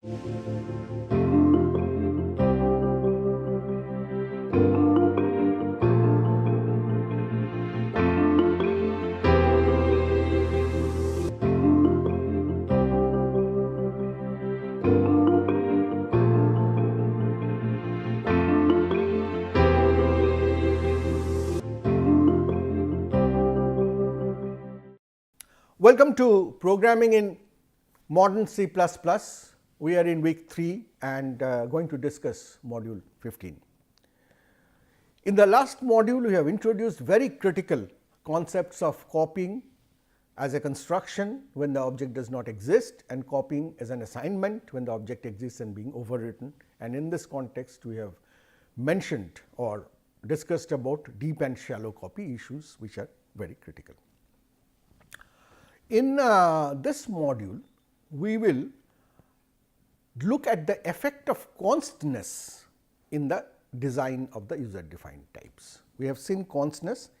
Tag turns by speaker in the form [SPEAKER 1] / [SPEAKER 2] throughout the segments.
[SPEAKER 1] Welcome to Programming in Modern C++. We are in week 3 and going to discuss module 15. In the last module, we have introduced very critical concepts of copying as a construction when the object does not exist, and copying as an assignment when the object exists and being overwritten. And in this context, we have mentioned or discussed about deep and shallow copy issues, which are very critical. In this module, we will look at the effect of const-ness in the design of the user defined types. We have seen const-ness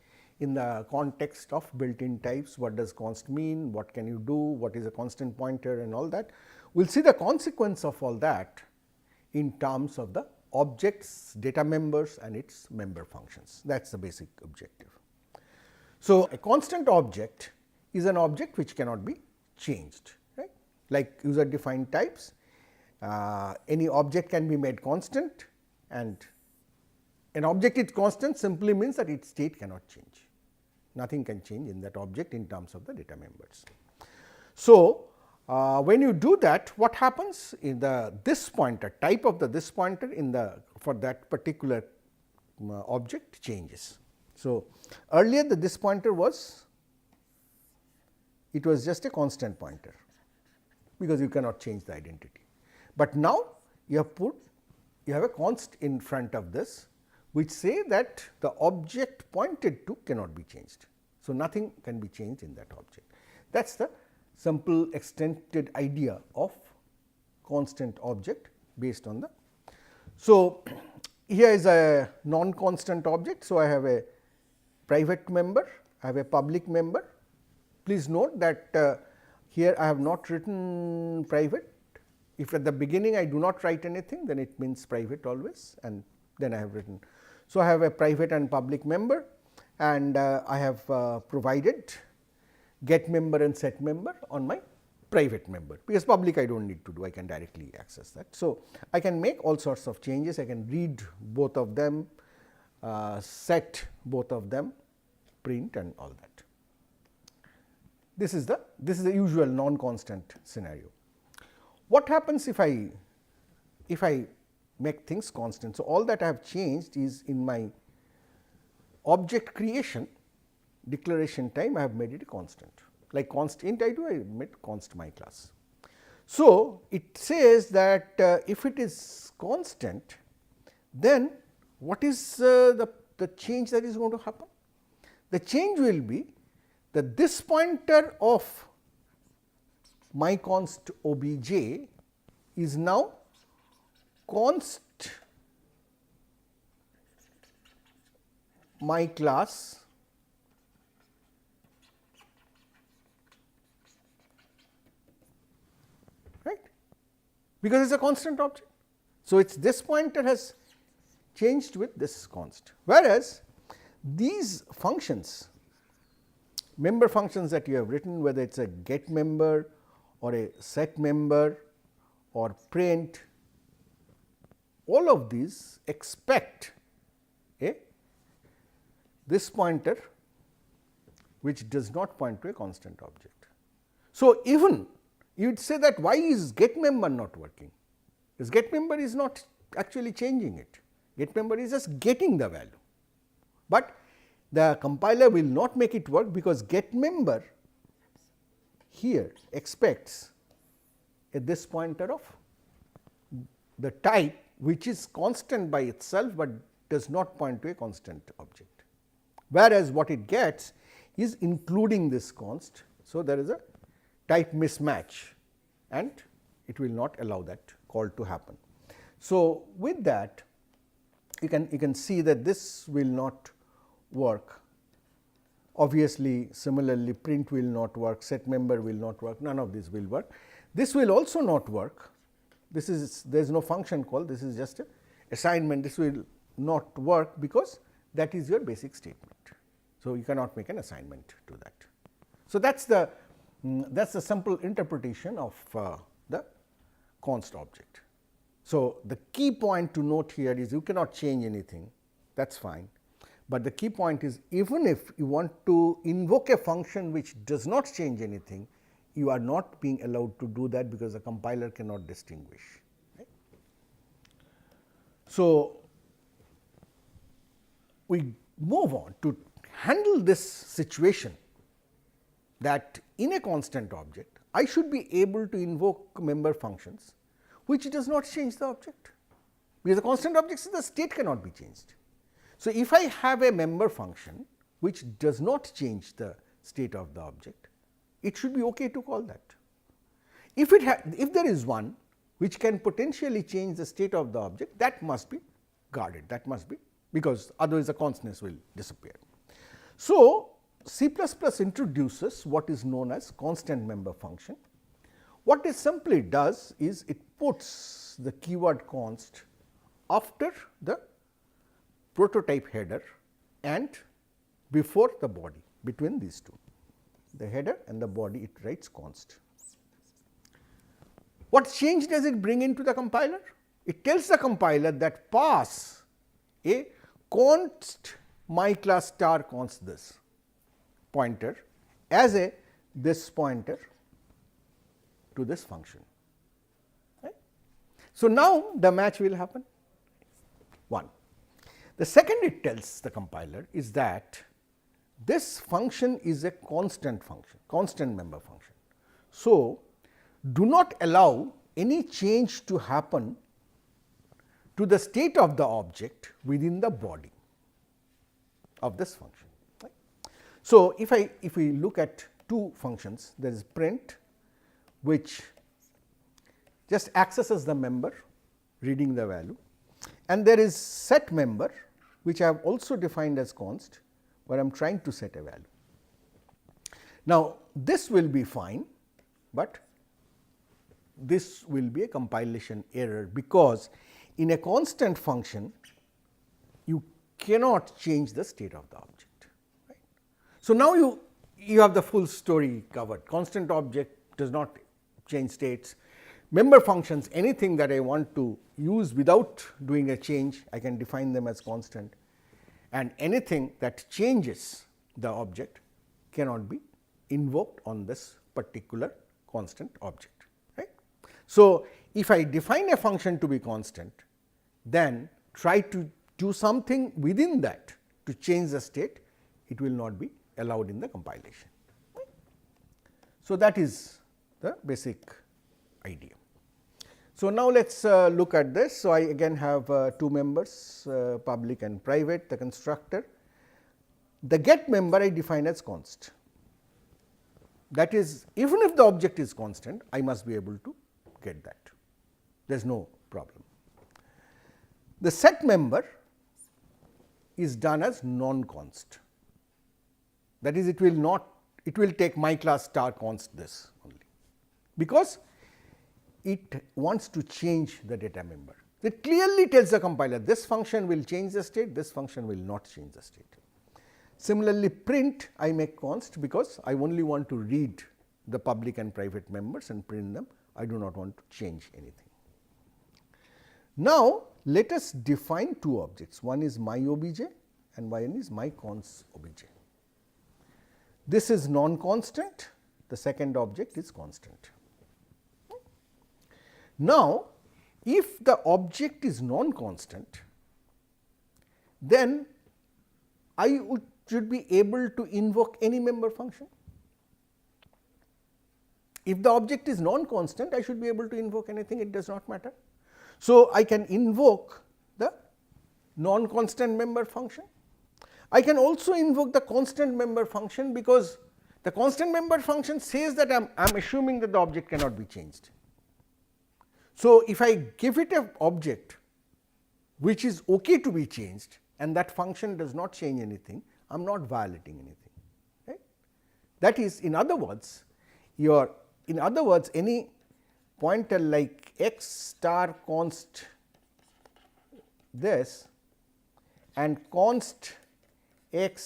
[SPEAKER 1] in the context of built-in types. What does const mean? What can you do? What is a constant pointer and all that? We will see the consequence of all that in terms of the objects, data members and its member functions. That is the basic objective. So, a constant object is an object which cannot be changed, right? Like user defined types, any object can be made constant, and an object is constant simply means that its state cannot change. Nothing can change in that object in terms of the data members. So, when you do that, what happens in the this pointer, type of the this pointer in the for that particular object changes. So, earlier the this pointer was just a constant pointer, because you cannot change the identity. But now you have a const in front of this, which say that the object pointed to cannot be changed. So, nothing can be changed in that object. That is the simple extended idea of constant object based on the. So, here is a non constant object. So, I have a private member, I have a public member. Please note that here I have not written private. If at the beginning I do not write anything, then it means private always, and then I have written. So, I have a private and public member, and I have provided get member and set member on my private member, because public I do not need to do, I can directly access that. So, I can make all sorts of changes, I can read both of them, set both of them, print and all that. This is the usual non constant scenario. What happens if I make things constant? So, all that I have changed is in my object creation declaration time, I have made it a constant, like const int I do, I made const my class. So, it says that if it is constant, then what is the change that is going to happen? The change will be that this pointer of my const obj is now const my class right, because it is a constant object. So, it is this pointer has changed with this const, whereas these functions, member functions that you have written, whether it is a get member or a set member or print, all of these expect this pointer which does not point to a constant object. So, even you would say that why is get member not working? Because get member is not actually changing it, get member is just getting the value, but the compiler will not make it work, because get member here expects this pointer of the type which is constant by itself, but does not point to a constant object, whereas what it gets is including this const. So, there is a type mismatch and it will not allow that call to happen. So, with that you can see that this will not work. Obviously, similarly print will not work, set member will not work, none of this will work. This will also not work this is, there is no function call, this is just a assignment, this will not work because that is your basic statement. So, you cannot make an assignment to that. So, that is the simple interpretation of the const object. So, the key point to note here is you cannot change anything, that is fine, but the key point is even if you want to invoke a function which does not change anything, you are not being allowed to do that because the compiler cannot distinguish. Right? So, we move on to handle this situation that in a constant object, I should be able to invoke member functions which does not change the object, because the constant object, the state cannot be changed. So, if I have a member function which does not change the state of the object, it should be okay to call that. If there is one which can potentially change the state of the object, that must be guarded, that must be, because otherwise the constness will disappear. So, C++ introduces what is known as constant member function. What it simply does is it puts the keyword const after the prototype header and before the body, between these two, the header and the body, it writes const. What change does it bring into the compiler? It tells the compiler that pass a const my class star const this pointer as a this pointer to this function. Right? So, now the match will happen 1. The second it tells the compiler is that this function is a constant function, constant member function. So, do not allow any change to happen to the state of the object within the body of this function. Right? So, if we look at two functions, there is print which just accesses the member reading the value, and there is set member which I have also defined as const, where I am trying to set a value. Now, this will be fine, but this will be a compilation error, because in a constant function you cannot change the state of the object. Right? So, now you have the full story covered. Constant object does not change states. Member functions, anything that I want to use without doing a change, I can define them as constant, and anything that changes the object cannot be invoked on this particular constant object. Right? So, if I define a function to be constant, then try to do something within that to change the state, it will not be allowed in the compilation. Right? So, that is the basic idea. So, now let us look at this. So, I again have two members, public and private, the constructor. The get member I define as const. That is, even if the object is constant, I must be able to get that, there is no problem. The set member is done as non-const, that is, it will take my class star const this only, because it wants to change the data member. It clearly tells the compiler this function will change the state, this function will not change the state. Similarly, print I make const because I only want to read the public and private members and print them, I do not want to change anything. Now, let us define two objects, one is my obj and one is my const obj. This is non-constant, the second object is constant. Now, if the object is non-constant, then I should be able to invoke any member function. If the object is non-constant, I should be able to invoke anything, it does not matter. So, I can invoke the non-constant member function. I can also invoke the constant member function, because the constant member function says that I am assuming that the object cannot be changed. So, if I give it an object which is okay to be changed and that function does not change anything, I am not violating anything. Right? That is, in other words, any pointer like x star const this and const x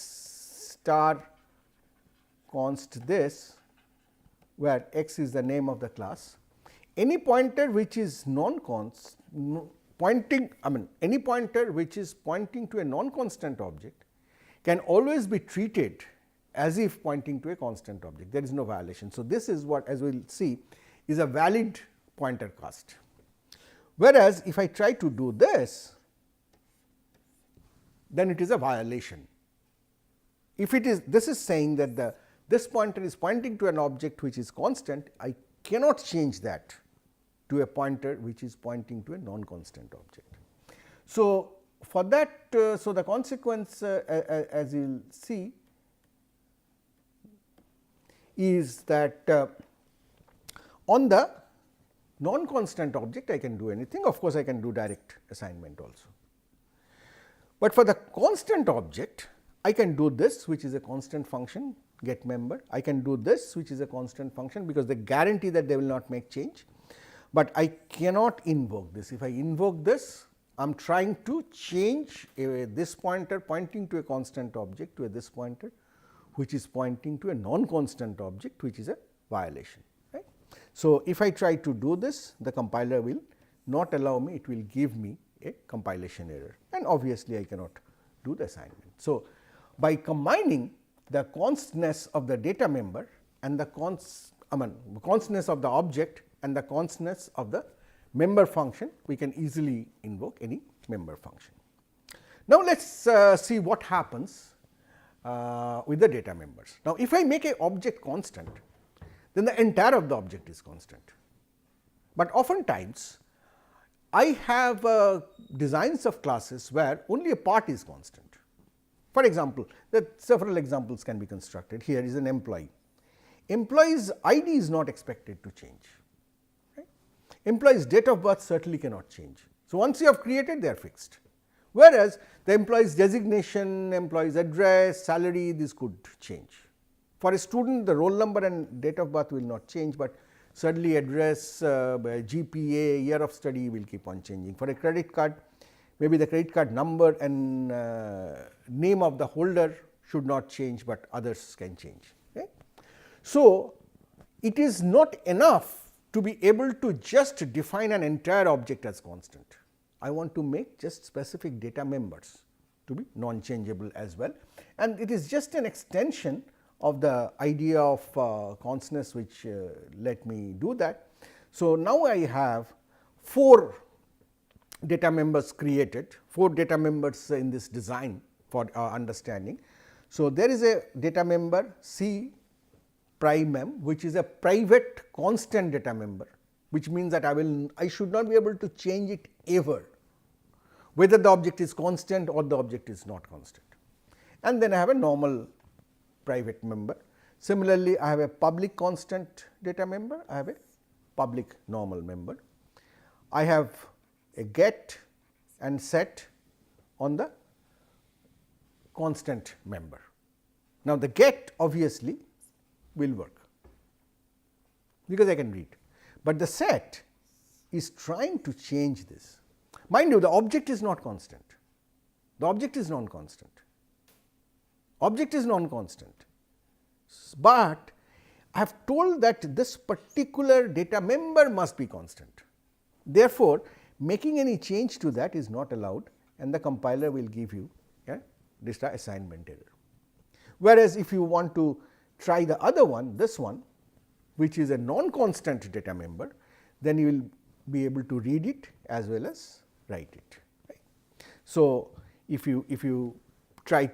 [SPEAKER 1] star const this, where x is the name of the class. Any pointer which is non-const pointing, any pointer which is pointing to a non-constant object can always be treated as if pointing to a constant object. There is no violation. So, this is what, as we will see, is a valid pointer cast. Whereas, if I try to do this, then it is a violation. If it is, this is saying that this pointer is pointing to an object which is constant, I cannot change that to a pointer which is pointing to a non-constant object. So, for that, so the consequence as you will see is that on the non-constant object I can do anything. Of course, I can do direct assignment also. But for the constant object, I can do this, which is a constant function, get member. I can do this, which is a constant function, because they guarantee that they will not make change. But I cannot invoke this. If I invoke this, I am trying to change this pointer pointing to a constant object to this pointer which is pointing to a non-constant object, which is a violation. Right? So, if I try to do this, the compiler will not allow me, it will give me a compilation error, and obviously, I cannot do the assignment. So, by combining the const-ness of the data member and the const-ness of the object and the const-ness of the member function, we can easily invoke any member function. Now, let us see what happens with the data members. Now, if I make a object constant, then the entire of the object is constant. But oftentimes, I have designs of classes where only a part is constant. For example, several examples can be constructed. Here is an employee. Employee's ID is not expected to change. Right? Employee's date of birth certainly cannot change. So, once you have created, they are fixed. Whereas, the employee's designation, employee's address, salary, this could change. For a student, the roll number and date of birth will not change, but certainly address, GPA, year of study will keep on changing. For a credit card, maybe the credit card number and name of the holder should not change, but others can change. Okay? So, it is not enough to be able to just define an entire object as constant. I want to make just specific data members to be non-changeable as well, and it is just an extension of the idea of const-ness which let me do that. So, now I have 4 data members created, 4 data members in this design for understanding. So, there is a data member C prime m, which is a private constant data member, which means that I should not be able to change it ever, whether the object is constant or the object is not constant. And then I have a normal private member. Similarly, I have a public constant data member, I have a public normal member. I have a get and set on the constant member. Now, the get obviously will work, because I can read, but the set is trying to change this. Mind you, the object is not constant, the object is non-constant, object is non-constant, but I have told that this particular data member must be constant. Therefore, making any change to that is not allowed, and the compiler will give you this assignment error. Whereas, if you want to try the other one, this one, which is a non-constant data member, then you will be able to read it as well as write it. Right? So, if you try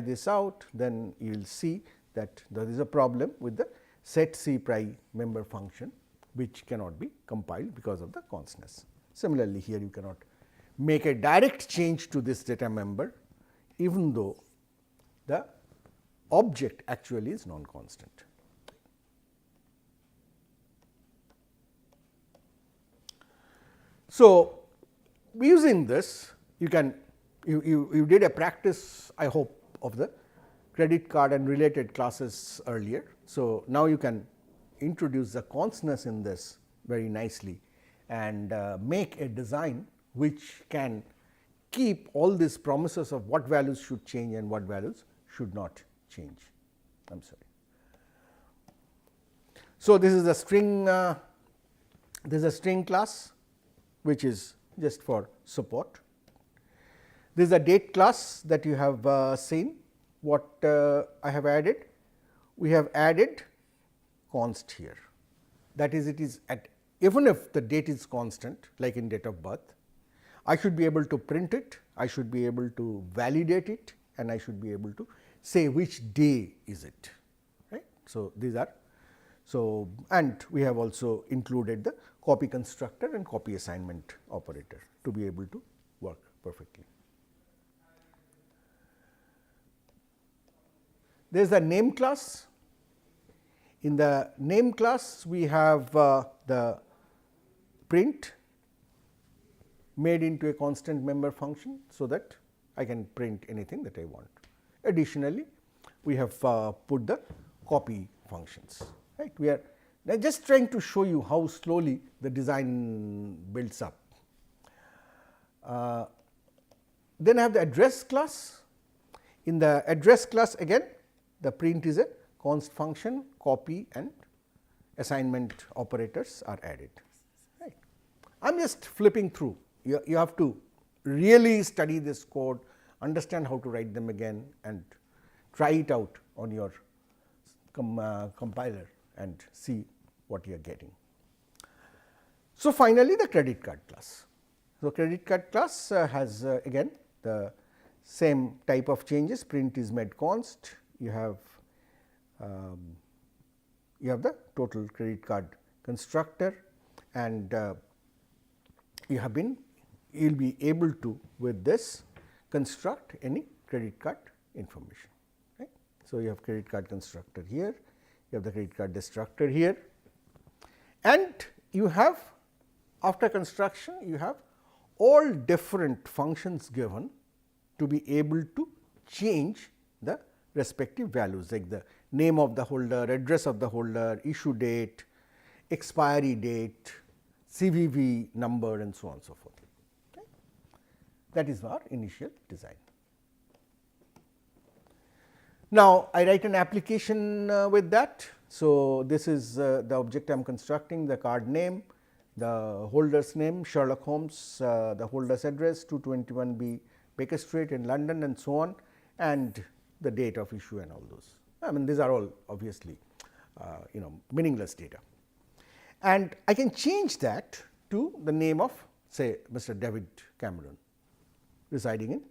[SPEAKER 1] this out, then you will see that there is a problem with the set C prime member function, which cannot be compiled because of the const-ness. Similarly, here you cannot make a direct change to this data member, even though the object actually is non-constant. So, using this, you can you did a practice, I hope, of the credit card and related classes earlier. So, now you can introduce the const-ness in this very nicely and make a design which can keep all these promises of what values should change and what values should not change. I am sorry. So, this is a string class which is just for support. This is a date class that you have seen. What I have added? We have added const here. That is, it is at even if the date is constant like in date of birth, I should be able to print it, I should be able to validate it, and I should be able to say which day is it, right. So, these are and we have also included the copy constructor and copy assignment operator to be able to work perfectly. There is the name class. In the name class, we have the print made into a constant member function, so that I can print anything that I want. Additionally, we have put the copy functions. Right. We are just trying to show you how slowly the design builds up. Then I have the address class. In the address class, again the print is a const function, copy and assignment operators are added. Right. I am just flipping through. You have to really study this code, understand how to write them again, and try it out on your compiler and see what you are getting. So, finally, the credit card class. So, credit card class has again the same type of changes. Print is made const. You have the total credit card constructor, and you will be able to with this construct any credit card information. Right. So, you have credit card constructor here, you have the credit card destructor here, and you have after construction you have all different functions given to be able to change the respective values, like the name of the holder, address of the holder, issue date, expiry date, CVV number, and so on and so forth. Okay. That is our initial design. Now, I write an application with that. So, this is the object I am constructing, the card name, the holder's name Sherlock Holmes, the holder's address 221B Baker Street in London, and so on, and the date of issue and all those. I mean, these are all obviously meaningless data, and I can change that to the name of, say, Mr. David Cameron residing in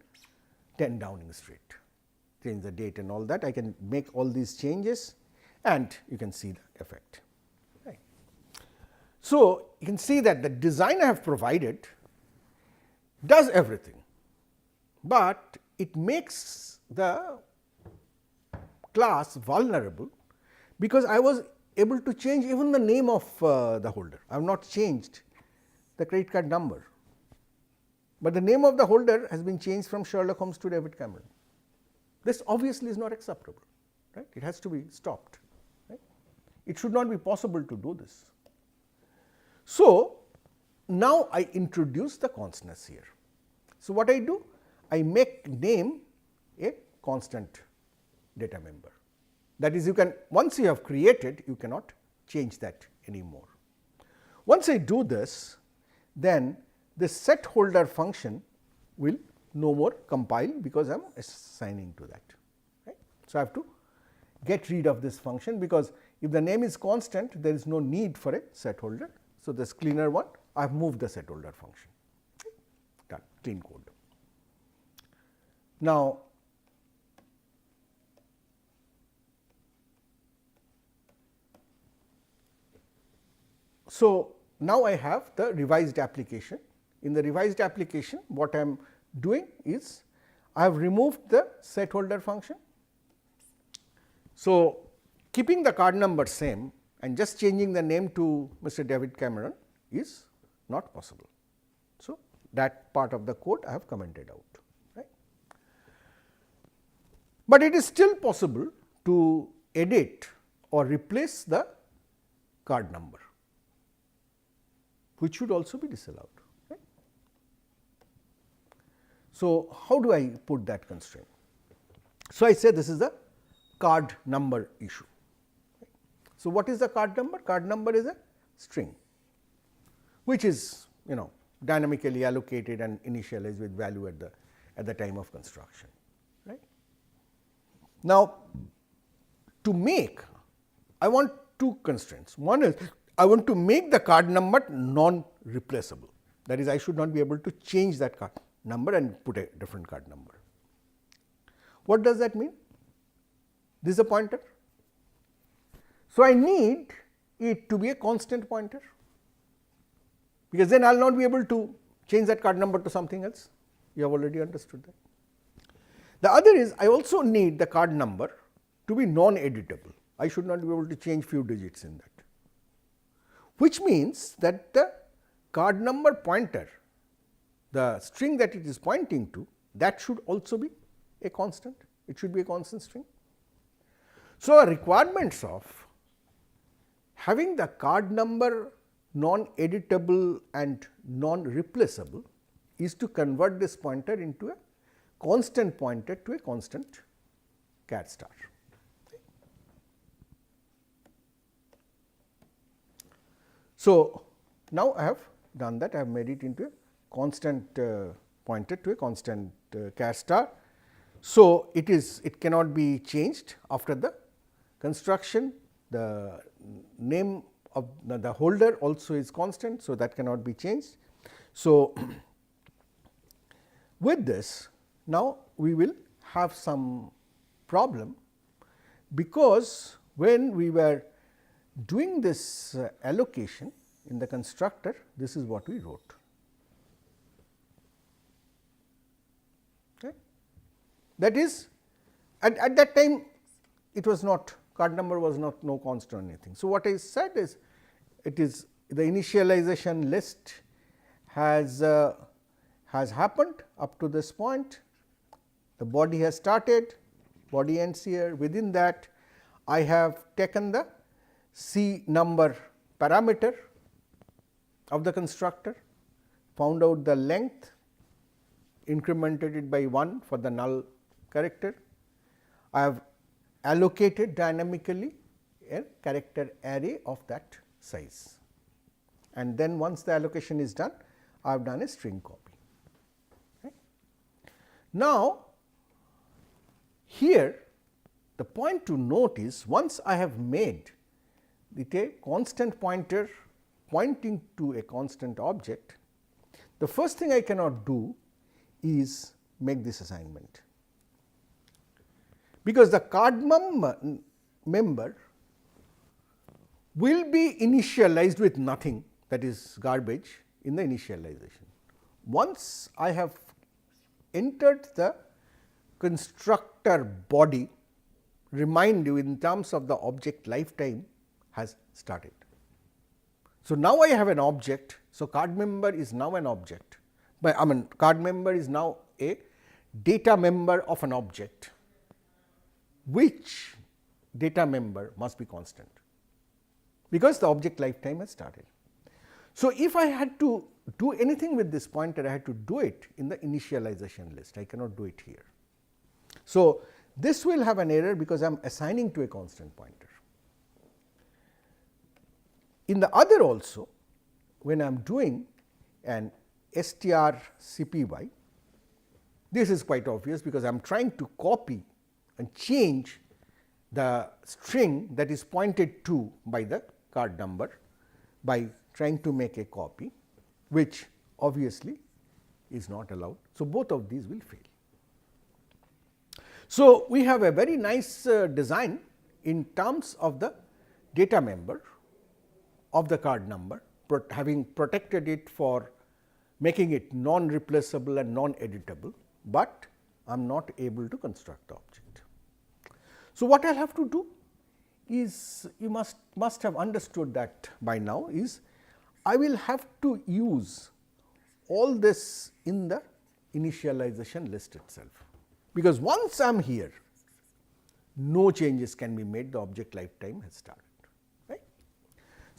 [SPEAKER 1] 10 Downing Street. Change the date and all that. I can make all these changes, and you can see the effect. Right. So, you can see that the design I have provided does everything, but it makes the class vulnerable, because I was able to change even the name of the holder. I have not changed the credit card number, but the name of the holder has been changed from Sherlock Holmes to David Cameron. This obviously is not acceptable, right? It has to be stopped. Right? It should not be possible to do this. So, now I introduce the const-ness here. So, what I do? I make name a constant data member. That is, you can, once you have created, you cannot change that anymore. Once I do this, then this set holder function will no more compile, because I am assigning to that. Right? So, I have to get rid of this function, because if the name is constant, there is no need for a set holder. So, this cleaner one, I have moved the set holder function. Done, clean code. Now, so now I have the revised application. In the revised application, what I am doing is I have removed the set holder function. So, keeping the card number same and just changing the name to Mr. David Cameron is not possible. So, that part of the code I have commented out. Right? But it is still possible to edit or replace the card number, which should also be disallowed. Right? So, how do I put that constraint? So, I say this is the card number issue. So, what is the card number? Card number is a string, which is dynamically allocated and initialized with value at the time of construction. Right? Now, to make, I want two constraints. One is I want to make the card number non-replaceable. That is, I should not be able to change that card number and put a different card number. What does that mean? This is a pointer. So, I need it to be a constant pointer, because then I will not be able to change that card number to something else. You have already understood that. The other is I also need the card number to be non-editable. I should not be able to change few digits in that, which means that the card number pointer, the string that it is pointing to, that should also be a constant. It should be a constant string. So, requirements of having the card number non-editable and non-replaceable is to convert this pointer into a constant pointer to a constant cat star. So, now I have done that, I have made it into a constant pointer to a constant cat star. So, it cannot be changed after the construction. The name of the holder also is constant. So, that cannot be changed. So, with this now we will have some problem, because when we were doing this allocation in the constructor, this is what we wrote. Okay. That is, at that time it was not, card number was not no constant or anything. So, what I said is, it is the initialization list has happened up to this point, the body has started, body ends here. Within that I have taken the C number parameter of the constructor, found out the length, incremented it by 1 for the null character. I have allocated dynamically a character array of that size, and then once the allocation is done, I have done a string copy. Okay. Now, here the point to note is, once I have made it a constant pointer pointing to a constant object, the first thing I cannot do is make this assignment, because the card member will be initialized with nothing, that is garbage, in the initialization. Once I have entered the constructor body, remind you in terms of the object lifetime has started. So, now I have an object. So, card member is now an object, but card member is now a data member of an object, which data member must be constant, because the object lifetime has started. So, if I had to do anything with this pointer, I had to do it in the initialization list, I cannot do it here. So, this will have an error, because I am assigning to a constant pointer. In the other also, when I am doing an strcpy, this is quite obvious, because I am trying to copy and change the string that is pointed to by the card number by trying to make a copy, which obviously is not allowed. So, both of these will fail. So, we have a very nice design in terms of the data member of the card number, having protected it for making it non-replaceable and non-editable, but I am not able to construct the object. So, what I will have to do is, you must have understood that by now, is I will have to use all this in the initialization list itself, because once I am here, no changes can be made, the object lifetime has started. Right?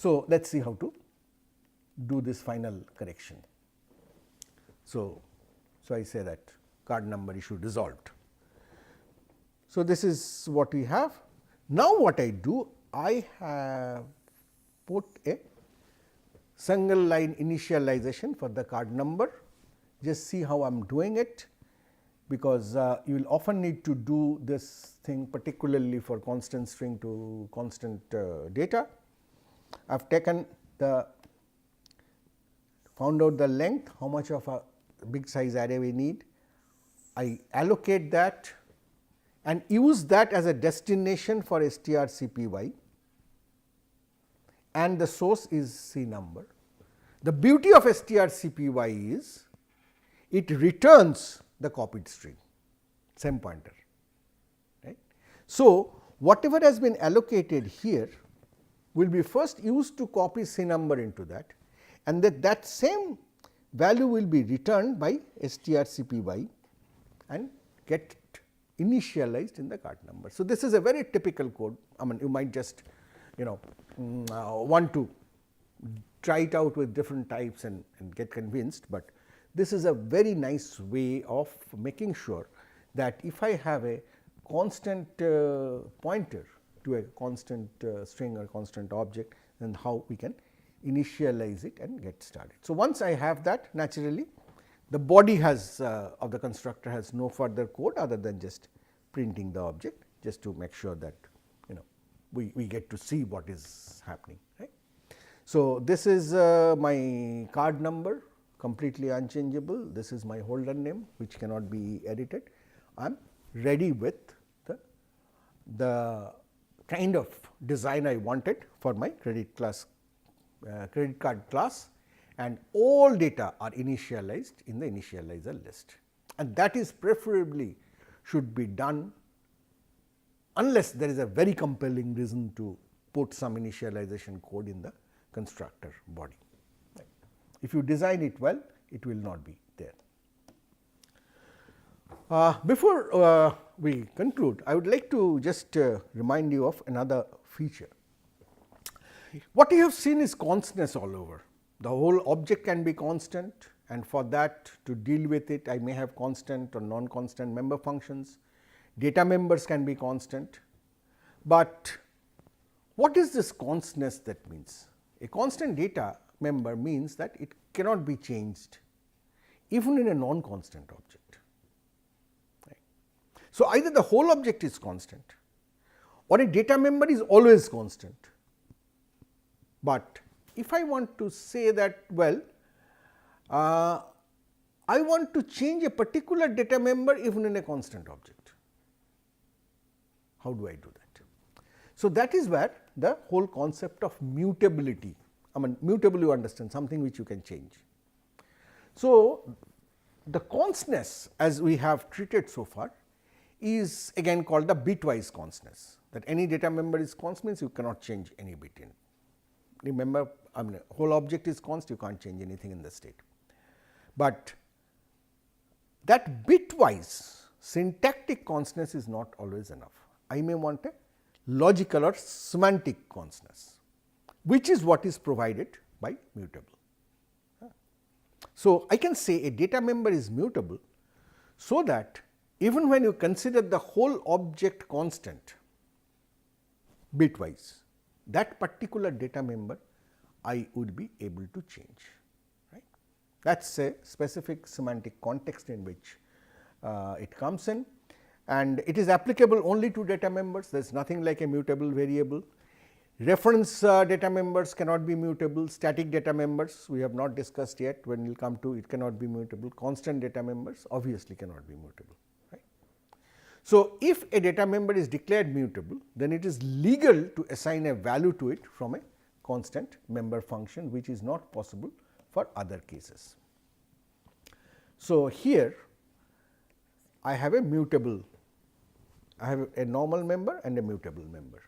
[SPEAKER 1] So, let us see how to do this final correction. So I say that card number issue resolved. So, this is what we have. Now, what I do, I have put a single line initialization for the card number. Just see how I am doing it, because you will often need to do this thing, particularly for constant string to constant data. I have taken the found out the length, how much of a big size array we need. I allocate that and use that as a destination for strcpy, and the source is C number. The beauty of strcpy is it returns the copied string, same pointer, right. So, whatever has been allocated here will be first used to copy C number into that, and that same value will be returned by strcpy and get initialized in the card number. So, this is a very typical code. I mean, you might just want to try it out with different types and get convinced, but this is a very nice way of making sure that if I have a constant pointer to a constant string or constant object, then how we can initialize it and get started. So, once I have that, naturally the body has of the constructor has no further code other than just printing the object, just to make sure that we get to see what is happening, right. So, this is my card number, completely unchangeable. This is my holder name, which cannot be edited. I am ready with the kind of design I wanted for my credit card class, and all data are initialized in the initializer list, and that is preferably should be done unless there is a very compelling reason to put some initialization code in the constructor body. Right. If you design it well, it will not be there. Before we conclude, I would like to just remind you of another feature. What you have seen is constness all over. The whole object can be constant, and for that, to deal with it, I may have constant or non-constant member functions. Data members can be constant, but what is this constness that means? A constant data member means that it cannot be changed even in a non-constant object. Right. So, either the whole object is constant or a data member is always constant. But if I want to say that, well, I want to change a particular data member even in a constant object, how do I do that? So, that is where the whole concept of mutability, I mean mutable, you understand, something which you can change. So, the constness as we have treated so far is again called the bitwise constness, that any data member is const means you cannot change any bit in. Remember, I mean whole object is const, you can't change anything in the state. But that bitwise syntactic constness is not always enough. I may want a logical or semantic constness, which is what is provided by mutable. So, I can say a data member is mutable, so that even when you consider the whole object constant bitwise, that particular data member I would be able to change. Right? That is a specific semantic context in which it comes in, and it is applicable only to data members. There is nothing like a mutable variable. Reference data members cannot be mutable. Static data members we have not discussed yet, when we will come to it cannot be mutable. Constant data members obviously cannot be mutable. Right? So, if a data member is declared mutable, then it is legal to assign a value to it from a constant member function, which is not possible for other cases. So, here I have a mutable, I have a normal member and a mutable member.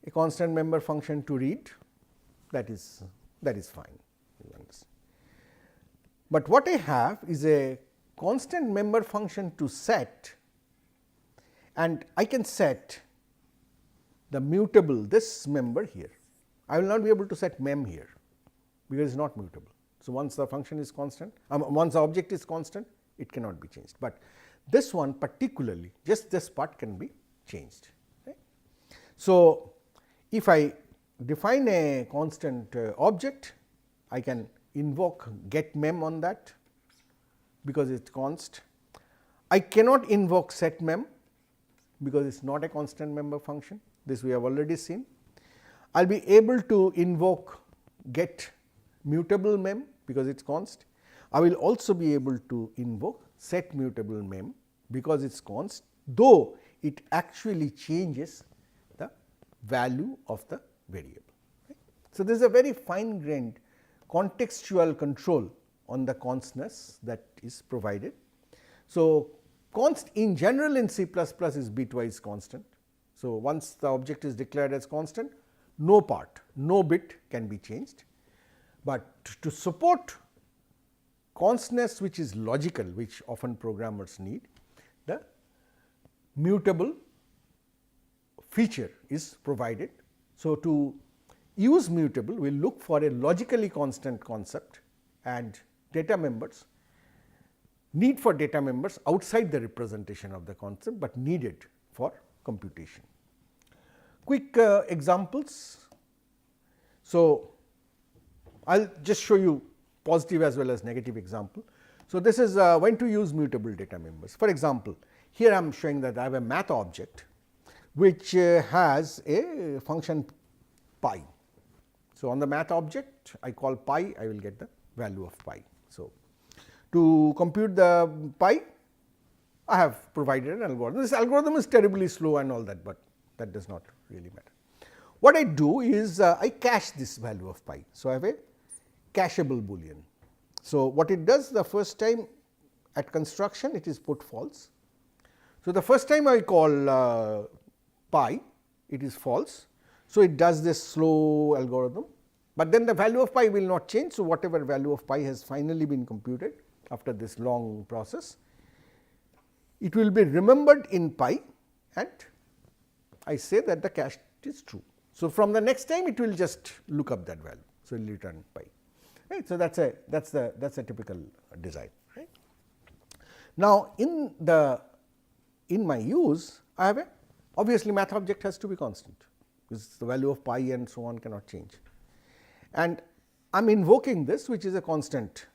[SPEAKER 1] A constant member function to read, that is fine, you understand. But what I have is a constant member function to set, and I can set the mutable, this member here. I will not be able to set mem here because it is not mutable. So, once the function is constant, once the object is constant, it cannot be changed, but this one particularly, just this part can be changed. Right? So, if I define a constant object, I can invoke get mem on that because it is const. I cannot invoke set mem because it is not a constant member function, this we have already seen. I will be able to invoke get mutable mem because it is const. I will also be able to invoke set mutable mem because it is const, though it actually changes the value of the variable. Right? So, there is a very fine grained contextual control on the constness that is provided. So, const in general in C++ is bitwise constant. So, once the object is declared as constant, no part, no bit can be changed, but to support constness which is logical, which often programmers need, the mutable feature is provided. So, to use mutable, we will look for a logically constant concept and data members, need for data members outside the representation of the concept, but needed for computation. Quick examples. So, I will just show you positive as well as negative example. So, this is when to use mutable data members. For example, here I am showing that I have a math object which has a function pi. So, on the math object I call pi, I will get the value of pi. So, to compute the pi, I have provided an algorithm. This algorithm is terribly slow and all that, but that does not really matter. What I do is I cache this value of pi. So, I have a cacheable boolean. So, what it does the first time at construction, it is put false. So, the first time I call pi, it is false. So, it does this slow algorithm, but then the value of pi will not change. So, whatever value of pi has finally been computed after this long process, it will be remembered in pi and I say that the cache is true. So, from the next time it will just look up that value. So, it will return pi. Right. So, that is a typical design. Right. Now, in my use, I have a obviously math object has to be constant because the value of pi and so on cannot change, and I am invoking this which is a constant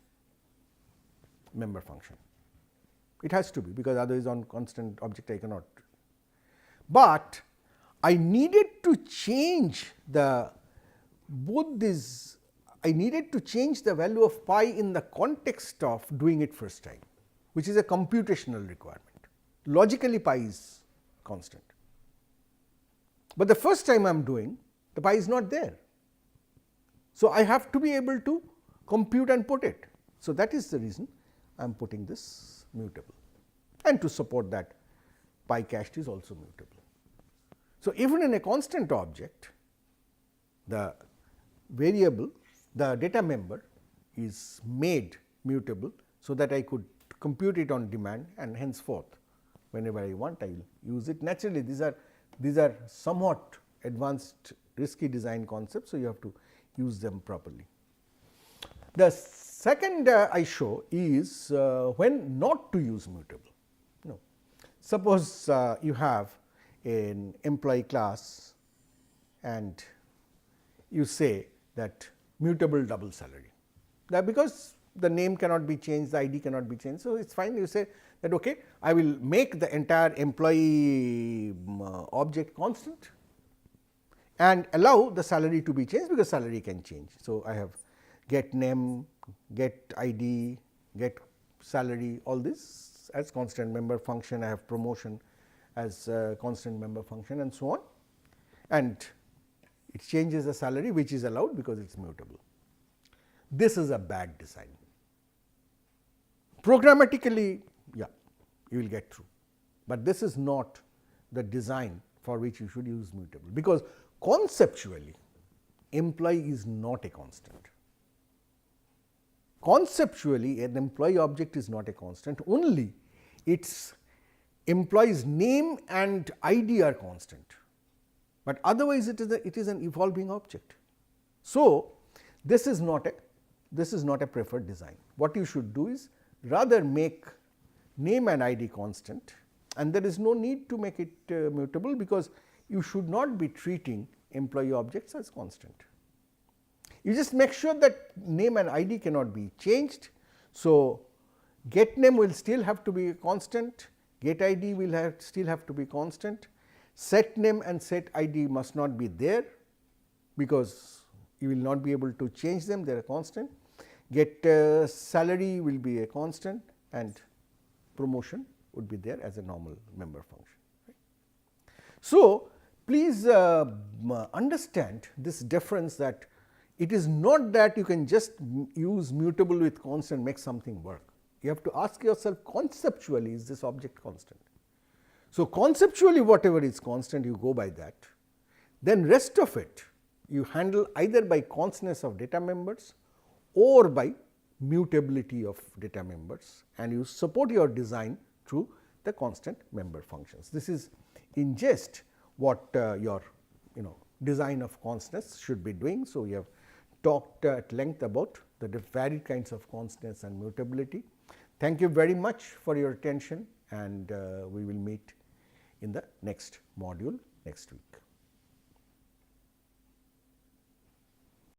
[SPEAKER 1] member function. It has to be because otherwise on constant object I cannot, but I needed to change the both these, I needed to change the value of pi in the context of doing it first time, which is a computational requirement. Logically pi is constant, but the first time I am doing, the pi is not there. So, I have to be able to compute and put it. So, that is the reason I am putting this mutable, and to support that pi cached is also mutable. So, even in a constant object, the variable, the data member is made mutable, so that I could compute it on demand, and henceforth whenever I want I will use it. Naturally, these are somewhat advanced risky design concepts. So, you have to use them properly. The second I show is when not to use mutable. No. Suppose you have an employee class and you say that mutable double salary, that because the name cannot be changed, the ID cannot be changed. So, it is fine, you say that okay, I will make the entire employee object constant and allow the salary to be changed because salary can change. So, I have get name, get ID, get salary, all this as constant member function. I have promotion as constant member function and so on, and it changes the salary which is allowed because it is mutable. This is a bad design. Programmatically, yeah, you will get through, but this is not the design for which you should use mutable, because conceptually employee is not a constant. Conceptually an employee object is not a constant, only its employee's name and ID are constant, but otherwise it is an evolving object. So, this is not a preferred design. What you should do is rather make name and ID constant, and there is no need to make it mutable, because you should not be treating employee objects as constant. You just make sure that name and ID cannot be changed. So, get name will still have to be a constant, get ID will still have to be constant, set name and set ID must not be there, because you will not be able to change them, they are constant. Get salary will be a constant, and promotion would be there as a normal member function. Right. So, please understand this difference, that it is not that you can just use mutable with constant make something work. You have to ask yourself conceptually, is this object constant? So, conceptually whatever is constant you go by that, then rest of it you handle either by constness of data members or by mutability of data members, and you support your design through the constant member functions. This is in jest what your design of constness should be doing. So, we have talked at length about the varied kinds of constness and mutability. Thank you very much for your attention, and we will meet in the next module next week.